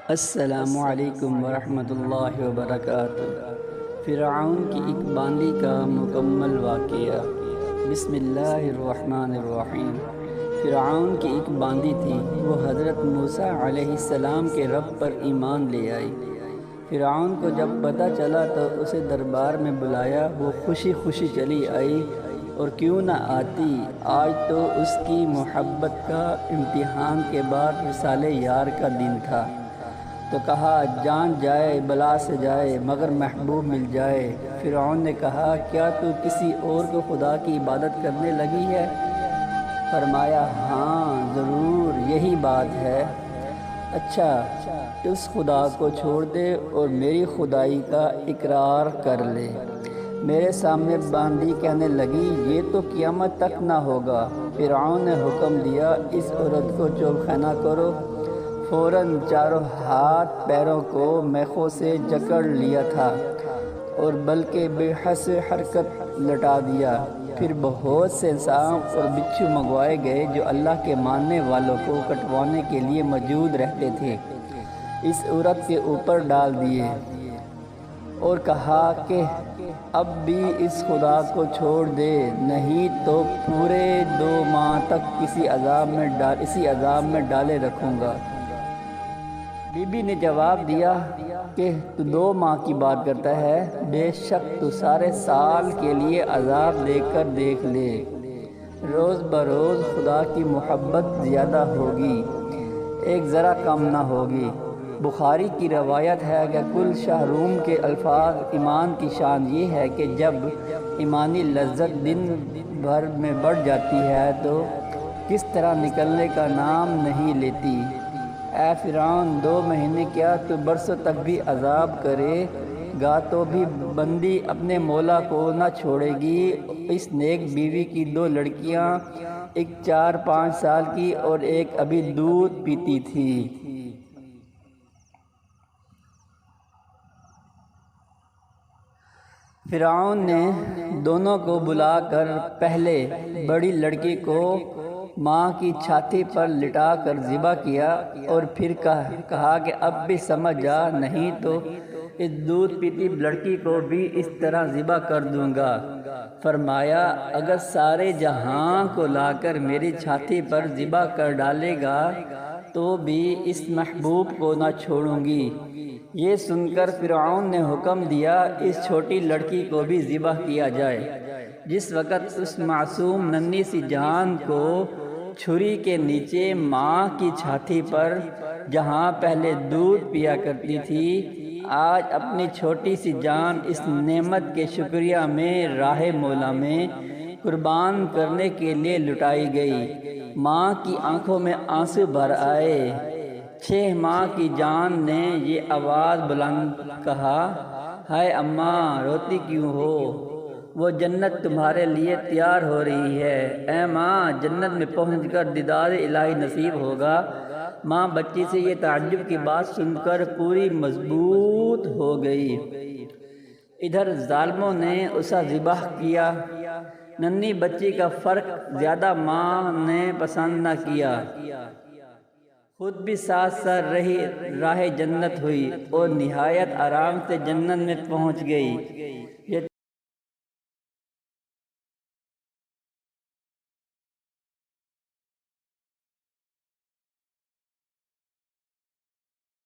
السلام علیکم ورحمۃ اللہ وبرکاتہ۔ فرعون کی ایک باندی کا مکمل واقعہ۔ بسم اللہ الرحمن الرحیم۔ فرعون کی ایک باندی تھی، وہ حضرت موسیٰ علیہ السلام کے رب پر ایمان لے آئی۔ فرعون کو جب پتہ چلا تو اسے دربار میں بلایا، وہ خوشی خوشی چلی آئی، اور کیوں نہ آتی، آج تو اس کی محبت کا امتحان کے بعد وصال یار کا دن تھا۔ تو کہا جان جائے بلا سے جائے مگر محبوب مل جائے۔ فرعون نے کہا کیا تو کسی اور کو خدا کی عبادت کرنے لگی ہے؟ فرمایا ہاں ضرور یہی بات ہے۔ اچھا اس خدا کو چھوڑ دے اور میری خدائی کا اقرار کر لے۔ میرے سامنے باندی کہنے لگی یہ تو قیامت تک نہ ہوگا۔ فرعون نے حکم دیا اس عورت کو چوب خانہ کرو۔ فوراً چاروں ہاتھ پیروں کو میخوں سے جکڑ لیا تھا اور بلکہ بے حس حرکت لٹا دیا۔ پھر بہت سے سانپ اور بچھو منگوائے گئے جو اللہ کے ماننے والوں کو کٹوانے کے لیے موجود رہتے تھے، اس عورت کے اوپر ڈال دیے اور کہا کہ اب بھی اس خدا کو چھوڑ دے، نہیں تو پورے 2 ماہ تک اسی عذاب میں ڈالے رکھوں گا۔ بی بی نے جواب دیا کہ تو 2 ماہ کی بات کرتا ہے، بے شک تو سارے سال کے لیے عذاب دے کر دیکھ لے۔ روز بروز خدا کی محبت زیادہ ہوگی، ایک ذرا کم نہ ہوگی۔ بخاری کی روایت ہے کہ کل شہروم کے الفاظ ایمان کی شان یہ ہے کہ جب ایمانی لذت دن بھر میں بڑھ جاتی ہے تو کس طرح نکلنے کا نام نہیں لیتی۔ اے فرعون 2 مہینے کیا تو برسوں تک بھی عذاب کرے گا تو بھی بندی اپنے مولا کو نہ چھوڑے گی۔ اس نیک بیوی کی 2 لڑکیاں، ایک 4-5 سال کی اور ایک ابھی دودھ پیتی تھی۔ فرعون نے دونوں کو بلا کر پہلے بڑی لڑکی کو ماں کی چھاتی پر لٹا کر ذبح کیا اور پھر کہا کہ اب بھی سمجھ جا، نہیں تو اس دودھ پیتی لڑکی کو بھی اس طرح ذبح کر دوں گا۔ فرمایا اگر سارے جہاں کو لا کر میری چھاتی پر ذبح کر ڈالے گا تو بھی اس محبوب کو نہ چھوڑوں گی۔ یہ سن کر فرعون نے حکم دیا اس چھوٹی لڑکی کو بھی ذبح کیا جائے۔ جس وقت اس معصوم ننھی سی جان کو چھری کے نیچے ماں کی چھاتی پر جہاں پہلے دودھ پیا کرتی تھی، آج اپنی چھوٹی سی جان اس نعمت کے شکریہ میں راہ مولا میں قربان کرنے کے لیے لٹائی گئی۔ ماں کی آنکھوں میں آنسو بھر آئے۔ 6 ماہ کی جان نے یہ آواز بلند کہا ہائے اماں روتی کیوں ہو؟ وہ جنت تمہارے لیے تیار ہو رہی ہے۔ اے ماں جنت میں پہنچ کر دیدار الہی نصیب ہوگا۔ ماں بچی سے یہ تعجب کی بات سن کر پوری مضبوط ہو گئی۔ ادھر ظالموں نے اسے ذبح کیا۔ ننھی بچی کا فرق زیادہ ماں نے پسند نہ کیا، خود بھی ساتھ ساتھ راہ جنت ہوئی اور نہایت آرام سے جنت میں پہنچ گئی۔